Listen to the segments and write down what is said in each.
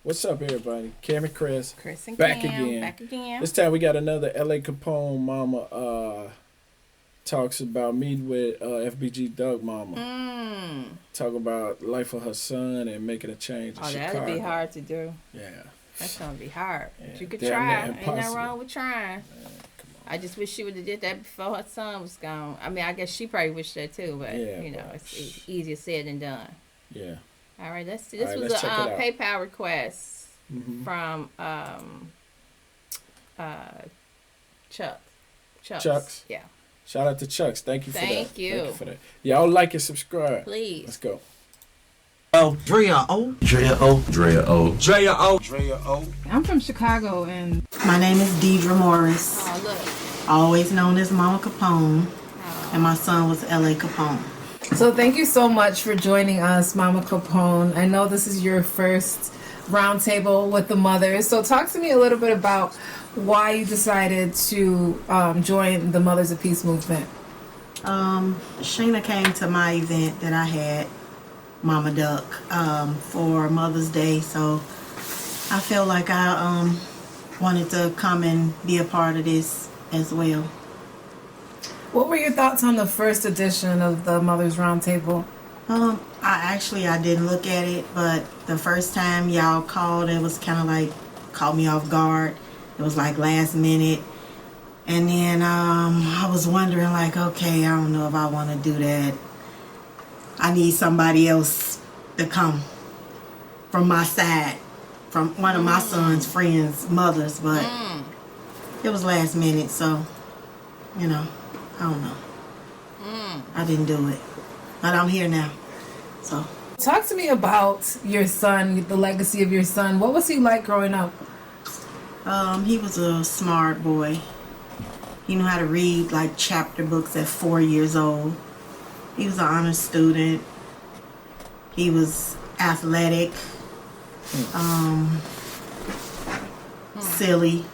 What's up, everybody? Cam&Cris. Cris and Back Cam, again. back again. This time we got another LA Capone mama talks about meeting with FBG Doug mama. Talk about life of her son and making a change in Chicago. That'd be hard to do. Yeah. That's gonna be hard. Yeah, But you could damn try. near Ain't nothing impossible. wrong with trying. I just wish she would have did that before her son was gone. I mean, I guess she probably wished that too, but Yeah, you know, but- it's easier said than done. Yeah. All right, let's see. All This right, was let's check it a out. PayPal request Mhm. from Chucks. Chucks. Yeah. Shout out to Chucks. Thank you for that. Thank you. Thank you for that. Y'all like and subscribe. Please. Let's go. Oh, Drea O. Drea O. Drea O. Drea O. Drea O. I'm from Chicago, and My name is Deidre Morris, Oh, look. always known as Mama Capone, and my son was L.A. Capone. so thank you so much for joining us, Mama Capone. I know this is your first roundtable with the mothers, so talk to me a little bit about why you decided to join the Mothers of Peace movement. Sheena came to my event that I had, Mama Duck, for Mother's Day, so I feel like I wanted to come and be a part of this as well. What were your thoughts on the first edition of the Mothers Roundtable? I didn't look at it, but the first time y'all called, it was kind of like caught me off guard. It was like last minute, and then I was wondering like, okay, I don't know if I want to do that. I need somebody else to come from my side, from one of my son's friends' mothers, but it was last minute, so you know, I don't know. I didn't do it, but I'm here now. So Talk to me about your son, the legacy of your son. What was he like growing up? he was a smart boy. He knew how to read like chapter books at 4 years old. He was an honor student. He was athletic, silly,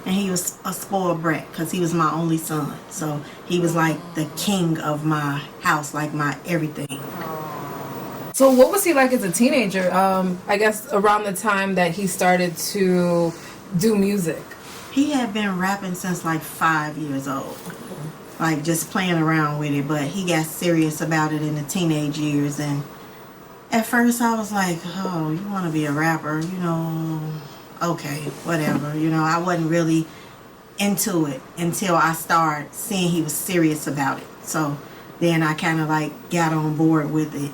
and he was a spoiled brat because he was my only son. So he was like the king of my house, like my everything. So what was he like as a teenager? I guess around the time that he started to do music. He had been rapping since like 5 years old, like just playing around with it, but he got serious about it in the teenage years. And at first I was like, oh, you want to be a rapper, you know, okay, whatever. You know, I wasn't really into it until I started seeing he was serious about it. So then I kind of like got on board with it.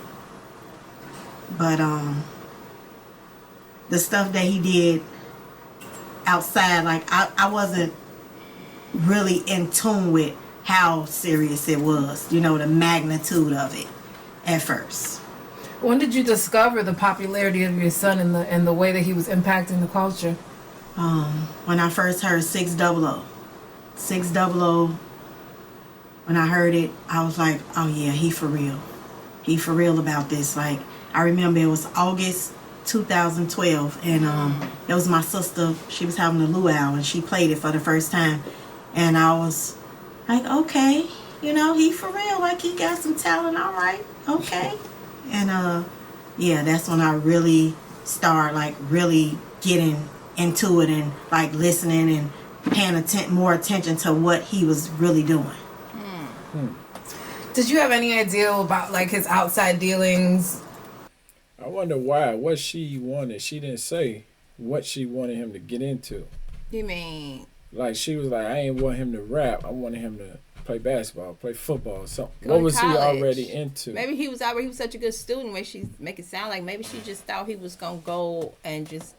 But the stuff that he did outside, like I wasn't really in tune with how serious it was, you know, the magnitude of it at first. When did you discover the popularity of your son and the way that he was impacting the culture? When I first heard 600, when I heard it, I was like, oh yeah, he for real. He for real about this. Like, I remember it was August 2012, and it was my sister. She was having a luau, and she played it for the first time, and I was like, okay, you know, he for real. Like, he got some talent. All right, okay. And yeah, that's when I really started like really getting into it and like listening and paying more attention to what he was really doing. Did you have any idea about like his outside dealings? I wonder why. What she wanted. She didn't say what she wanted him to get into. You mean Like, she was like, I ain't want him to rap. I wanted him to play basketball, play football, or something. Go What to was he college. already into? maybe he was such a good student where she make it sound like maybe she just thought he was gonna go and just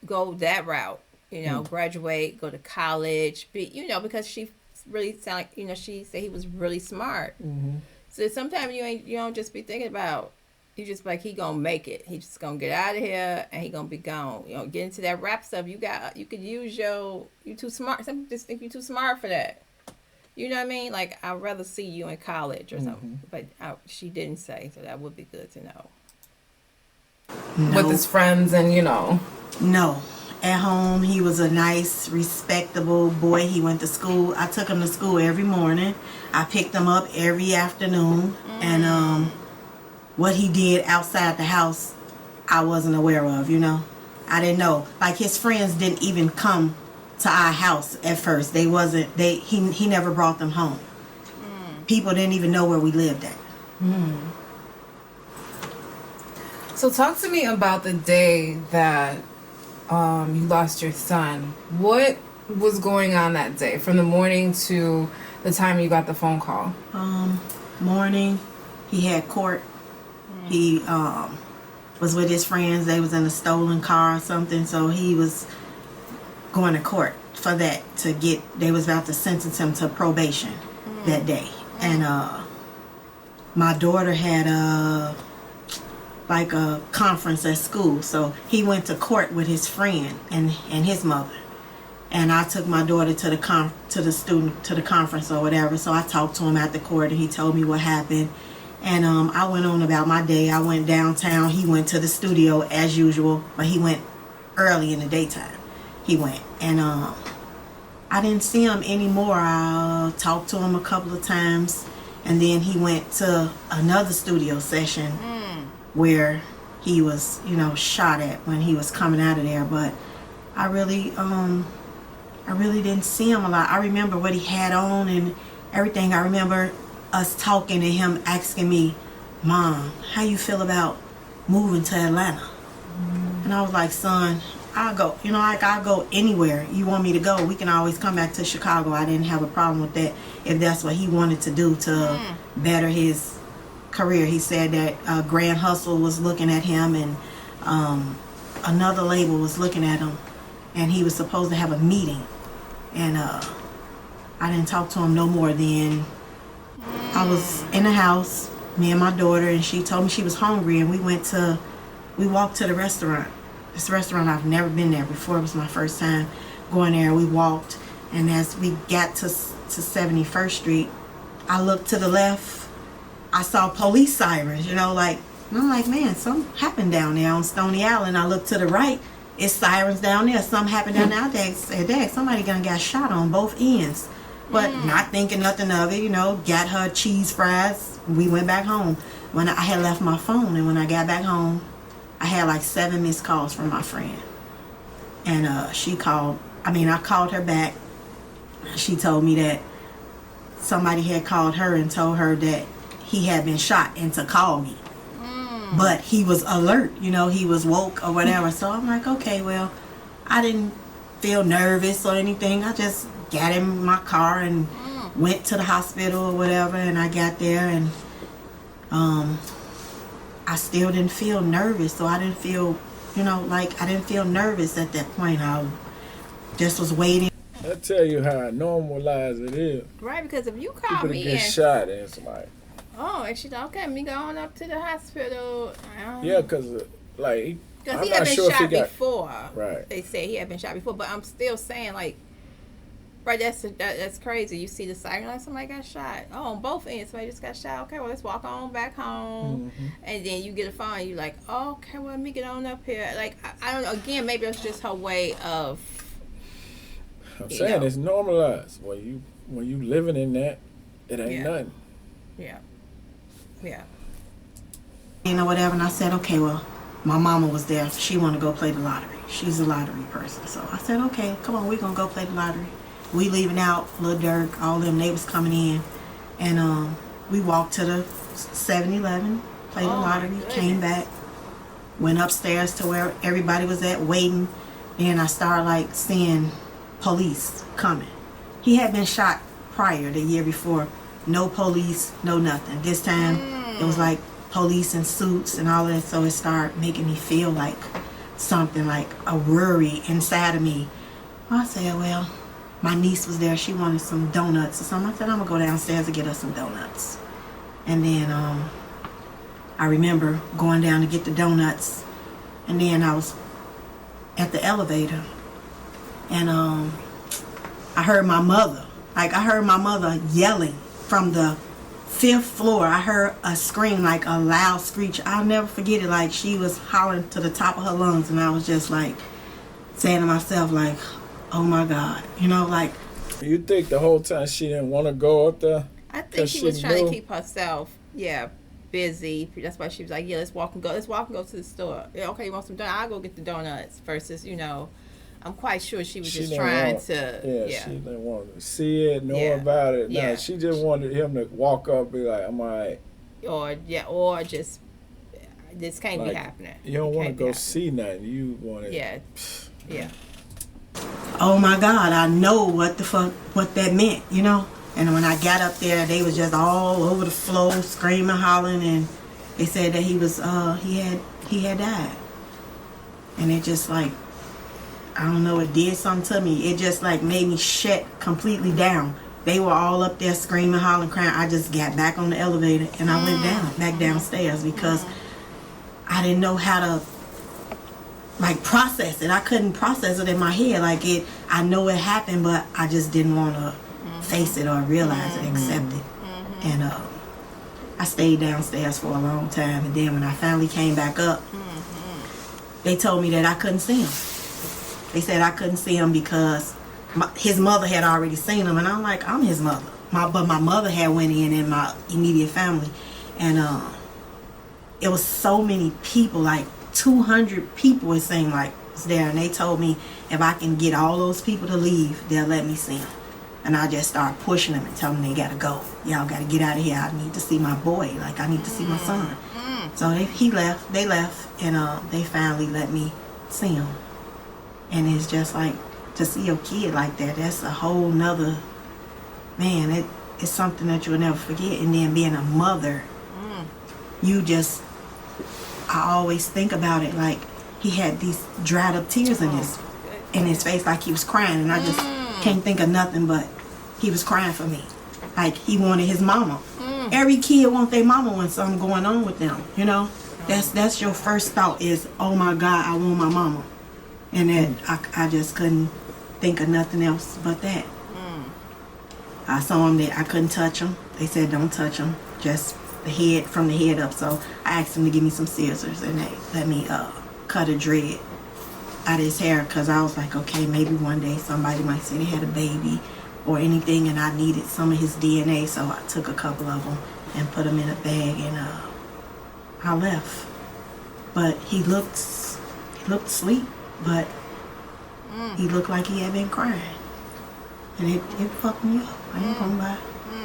go that route, you know, graduate, go to college, because she really sound like, she said he was really smart. So sometimes you don't just be thinking about, you just like, he gonna make it. He just gonna get out of here and he gonna be gone. Get into that rap stuff. You could use you too smart. Some just think you too smart for that. You know what I mean? Like, I'd rather see you in college or something. But she didn't say, so that would be good to know. With his friends and No. At home, he was a nice, respectable boy. He went to school. I took him to school every morning. I picked him up every afternoon. And what he did outside the house, I wasn't aware of, you know. I didn't know. Like, his friends didn't even come to our house at first. He never brought them home. People didn't even know where we lived at. So talk to me about the day that you lost your son. What was going on that day, from the morning to the time you got the phone call? Morning, he had court. He was with his friends. They was in a stolen car or something, so he was going to court for that. They was about to sentence him to probation that day. And my daughter had a conference at school, so he went to court with his friend and his mother. And I took my daughter to the conference or whatever. So I talked to him at the court, and he told me what happened. And I went on about my day. I went downtown. He went to the studio as usual, but he went early in the daytime. He went, and I didn't see him anymore. I talked to him a couple of times, and then he went to another studio session where he was, shot at when he was coming out of there. But I really didn't see him a lot. I remember what he had on and everything. I remember us talking and him asking me, "Mom, how you feel about moving to Atlanta?" And I was like, "Son, I'll go. I'll go anywhere you want me to go. We can always come back to Chicago." I didn't have a problem with that if that's what he wanted to do to better his career. He said that Grand Hustle was looking at him, and another label was looking at him, and he was supposed to have a meeting. And I didn't talk to him no more then. I was in the house, me and my daughter, and she told me she was hungry, and we walked to the restaurant. This restaurant, I've never been there before. It was my first time going there. We walked, and as we got to 71st Street, I looked to the left. I saw police sirens, and I'm like, man, something happened down there on Stony Island. I looked to the right. It's sirens down there. Something happened down there. I said, "Dad, somebody gonna got shot on both ends." But not thinking nothing of it, got her cheese fries. We went back home. When I had left my phone, and when I got back home, I had like 7 missed calls from my friend. And I called her back. She told me that somebody had called her and told her that he had been shot and to call me. But he was alert, he was woke or whatever. So I'm like, okay, well, I didn't feel nervous or anything. I just got in my car and went to the hospital or whatever. And I got there, and I still didn't feel nervous. So I didn't feel, I didn't feel nervous at that point. I just was waiting. I tell you how normalized it is. Right, because if you call People me get shot, and it's like, and she's like, "Okay, me going up to the hospital." yeah, because he I'm had not been sure if shot he got before. right. They said he had been shot before, but I'm still saying, like, right, that's crazy. You see the siren, like, somebody got shot. Oh, on both ends, somebody just got shot. Okay, well, let's walk on back home. And then you get a phone, you like, oh, okay, well, let me get on up here. Like, I don't know. Again, maybe it's just her way of. I'm saying it's normalized. When you living in that, it ain't nothing. Yeah. Whatever, and I said, okay, well, my mama was there. She wanted to go play the lottery. She's a lottery person. So I said, okay, come on, we're going to go play the lottery. We leaving out, Lil Durk, all them neighbors coming in. And we walked to the 7-Eleven, played the lottery, came back, went upstairs to where everybody was at waiting. And I started, seeing police coming. He had been shot prior, the year before. No police, no nothing. This time, it was police in suits and all that, so it started making me feel like something, like a worry inside of me. I said, well, my niece was there. She wanted some donuts or something. I said, I'm going to go downstairs and get her some donuts. And then I remember going down to get the donuts, and then I was at the elevator, and I heard my mother. I heard my mother yelling from the 5th floor. I heard a scream, like a loud screech. I'll never forget it. She was hollering to the top of her lungs, and I was just saying to myself, oh my God, You think the whole time she didn't want to go up there? I think she was trying to keep herself, busy. That's why she was like, yeah, let's walk and go to the store. Yeah, okay, you want some donuts? I'll go get the donuts. Versus, I'm quite sure she was just trying to. Yeah, she didn't want to see it, know about it. No, Yeah. she just wanted him to walk up and be like, I'm all right. Or just, this can't be happening. You don't want to go see nothing. You want to. Yeah. Oh my God, I know what that meant, And when I got up there, they was just all over the floor, screaming, hollering, and they said that he had died. And it just like, I don't know, it did something to me. It just like made me shut completely down. They were all up there screaming, hollering, crying. I just got back on the elevator and I went back downstairs because I didn't know how to like process it. I couldn't process it in my head. I know it happened, but I just didn't want to face it or realize it, accept it. And I stayed downstairs for a long time. And then when I finally came back up, they told me that I couldn't see him. They said I couldn't see him because his mother had already seen him. And I'm like, I'm his mother. But my mother had went in my immediate family. And it was so many people, like 200 people it seemed like was there. And they told me if I can get all those people to leave, they'll let me see him. And I just started pushing them and telling them they got to go. Y'all got to get out of here. I need to see my boy. I need to see my son. So they left, and they finally let me see him. And it's just like, to see your kid like that, that's a whole nother, man, it's something that you'll never forget. And then being a mother, I always think about it like he had these dried up tears in his face, like he was crying. And I just can't think of nothing but he was crying for me. Like he wanted his mama. Every kid wants their mama when something going on with them, That's your first thought is, oh my God, I want my mama. And then I just couldn't think of nothing else but that. I saw him that I couldn't touch him. They said don't touch him, just from the head up. So I asked them to give me some scissors and they let me cut a dread out of his hair because I was like, okay, maybe one day somebody might say they had a baby or anything and I needed some of his DNA. So I took a couple of them and put them in a bag and I left. But he looked asleep, but he looked like he had been crying. And it fucked me up. I ain't gonna lie.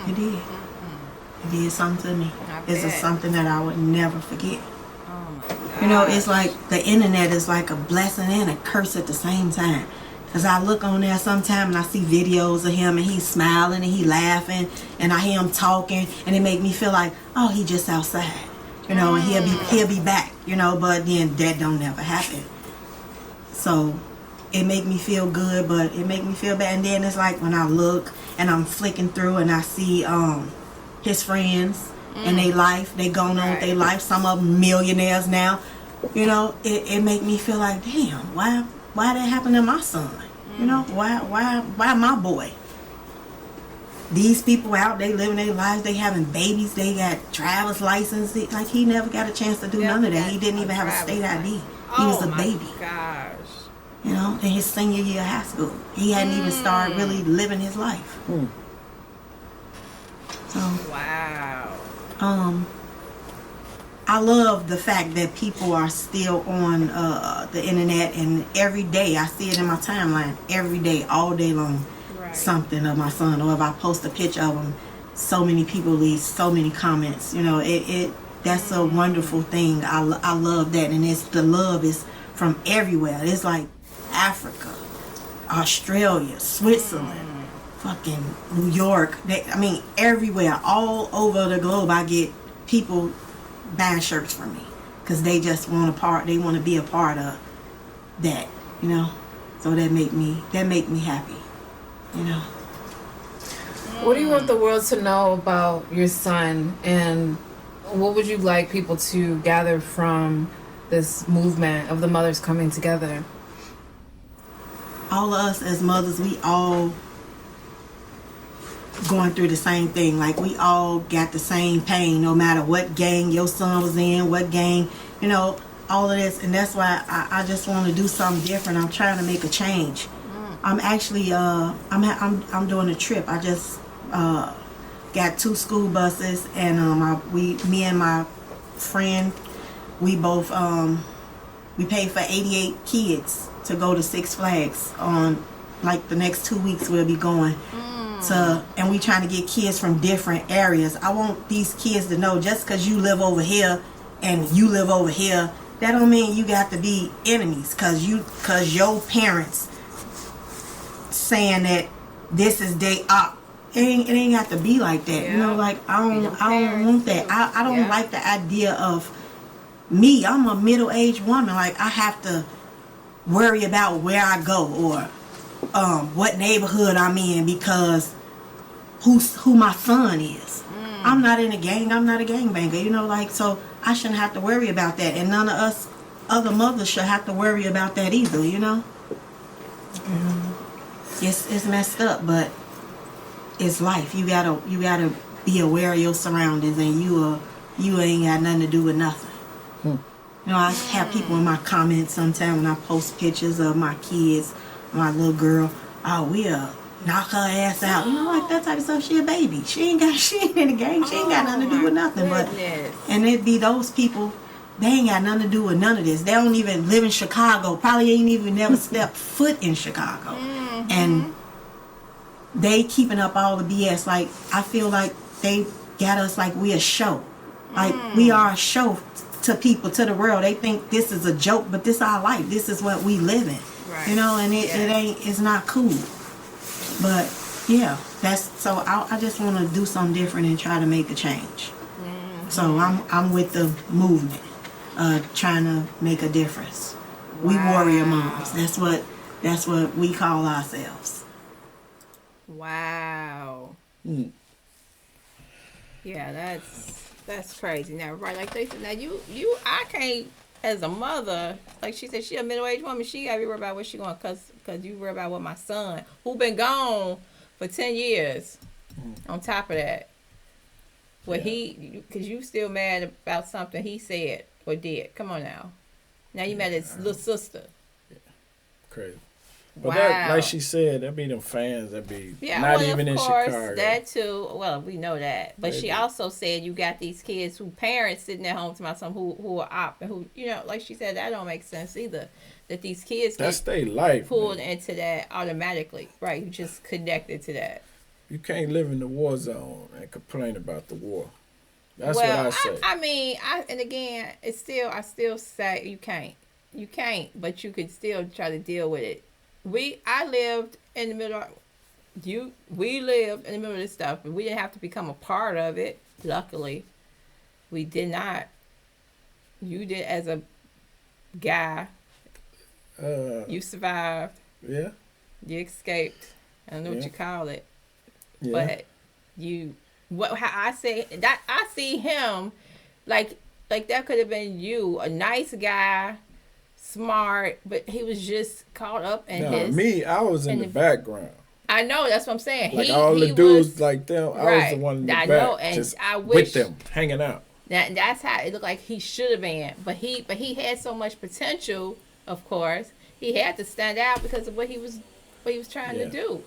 It did. It did something to me. It's something that I would never forget. Oh my God. It's like the internet is like a blessing and a curse at the same time. Because I look on there sometime and I see videos of him and he's smiling and he laughing and I hear him talking and it make me feel like, oh, he just outside. And he'll be back, but then that don't never happen. So it make me feel good, but it make me feel bad. And then it's like when I look and I'm flicking through and I see his friends and they going on with their life. Some of them millionaires now. It make me feel like, damn, why that happened to my son? Why my boy? These people out, they living their lives, they having babies, they got driver's license. Like he never got a chance to do none of that. He didn't even have a state ID. He was a baby. Gosh. In his senior year of high school. He hadn't even started really living his life. So wow. I love the fact that people are still on the internet, and every day I see it in my timeline. Every day, all day long, something of my son. Or if I post a picture of him, so many people leave so many comments. That's a wonderful thing. I love that, and the love is from everywhere. It's like Africa, Australia, Switzerland, fucking New York. Everywhere, all over the globe, I get people buying shirts from me because they just want they want to be a part of that, So that make me happy, What do you want the world to know about your son, and what would you like people to gather from this movement of the mothers coming together? All of us as mothers, we all going through the same thing. Like we all got the same pain, no matter what gang your son was in, what gang, all of this. And that's why I just want to do something different. I'm trying to make a change. I'm actually I'm doing a trip. I just got 2 school buses, and me and my friend, we both we paid for 88 kids to go to Six Flags on like the next 2 weeks. We'll be going and we trying to get kids from different areas. I want these kids to know, just because you live over here and you live over here, that don't mean you got to be enemies because your parents saying that this is they up. It ain't got to be like that. You know, like I don't want that. I don't like the idea of me. I'm a middle-aged woman. Like I have to worry about where I go or what neighborhood I'm in because who my son is. I'm not in a gang. I'm not a gangbanger. You know, like, so I shouldn't have to worry about that, and none of us other mothers should have to worry about that either. You know, it's messed up, but it's life. You gotta be aware of your surroundings, and you ain't got nothing to do with nothing. You know, I have people in my comments sometimes when I post pictures of my kids, my little girl. Oh, we'll knock her ass out. You know, like that type of stuff. She a baby. She ain't in the game. She ain't got nothing to do with nothing. Goodness. But and it be those people. They ain't got nothing to do with none of this. They don't even live in Chicago. Probably ain't even never stepped foot in Chicago. And they keeping up all the BS. Like, I feel like they got us like we a show. Like, we are a show to people, to the world. They think this is a joke, but this our life. This is what we live in. Right. You know, and it's not cool. But, yeah, so I just want to do something different and try to make a change. So I'm with the movement, trying to make a difference. Wow. We warrior moms. That's what we call ourselves. Wow. Yeah, that's crazy. Now, right, like they said, now I can't, as a mother, like she said, she a middle-aged woman, she gotta be worried about where she going, cause you worry about what my son, who been gone for 10 years, on top of that. Well, because you still mad about something he said or did. Come on now. Now you mad at his little sister. Yeah. Crazy. But wow. that, like she said, that be them fans that be not even in Chicago. That too. Well, we know that. But she also said you got these kids who parents sitting at home to my son who are op and who, you know, like she said, that don't make sense either. That these kids that's their life, pulled into that automatically. Right. You just connected to that. You can't live in the war zone and complain about the war. That's what I say. I mean, and again, I still say you can't, but you could still try to deal with it. I lived in the middle. We lived in the middle of this stuff, but we didn't have to become a part of it. Luckily, we did not. You did as a guy. You survived. Yeah. You escaped. I don't know what you call it. Yeah. But how I see him like that could have been you, a nice guy, smart, but he was just caught up in I was in the background. I know, that's what I'm saying. Like all the dudes like them, I was the one in the back. Know, and just I wish with them, hanging out. That's how it looked like he should have been. But he had so much potential, of course. He had to stand out because of what he was trying to do.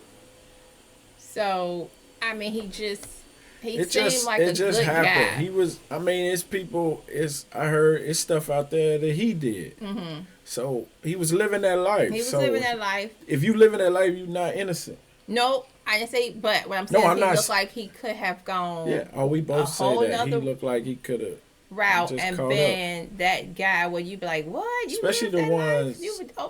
So, I mean, he seemed like a good guy. He was, I mean, I heard it's stuff out there that he did. Mm-hmm. So, he was living that life. He was living that life. If you living that life, you're not innocent. No, I didn't say, but what I'm saying is he looked like he could have gone. Yeah, we both say that. He looked like he could have. Route and been that guy where you be like, what? You especially the ones.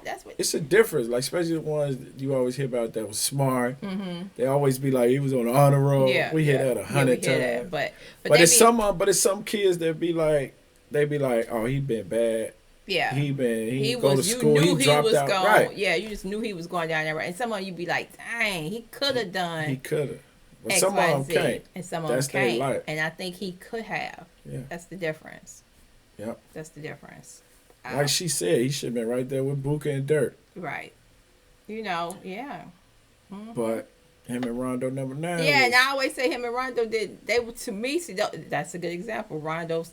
That's what. It's a difference. Like especially the ones you always hear about that was smart. Mm-hmm. They always be like he was on the honor roll. Yeah, we hear that 100 times. But it's some kids that be like oh, he been bad. Yeah, he go to school. He dropped out. Right. Yeah, you just knew he was going down there. Right, and some of you be like, dang, he could have done. He could have. But X, some of them can't. And some of them can't. Life. And I think he could have. Yeah. That's the difference. Yep. That's the difference. Like she said, he should have been right there with Buka and Dirt. Right. You know, yeah. Mm-hmm. But him and Rondo number 9. Yeah, and I always say him and Rondo they were, to me, see, that's a good example. Rondo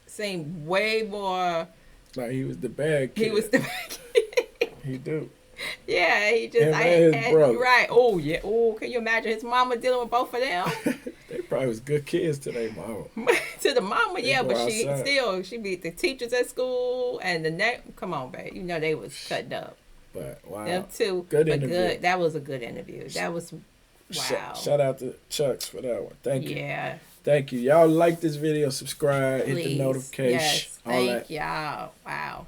seemed way more. Like he was the bad kid. He was the bad kid. He do. Yeah, he just his brother. Right. Oh yeah. Oh, can you imagine his mama dealing with both of them? They probably was good kids to their mama. To the mama, They yeah, go but outside. she beat the teachers at school and come on, babe. You know they was cutting up. But wow. Them too. Good but interview. good. That was a good interview. That was wow. Shout out to Chucks for that one. Thank you. Yeah. Thank you. Y'all like this video, subscribe, hit the notification. Yes. All that. Thank y'all. Wow.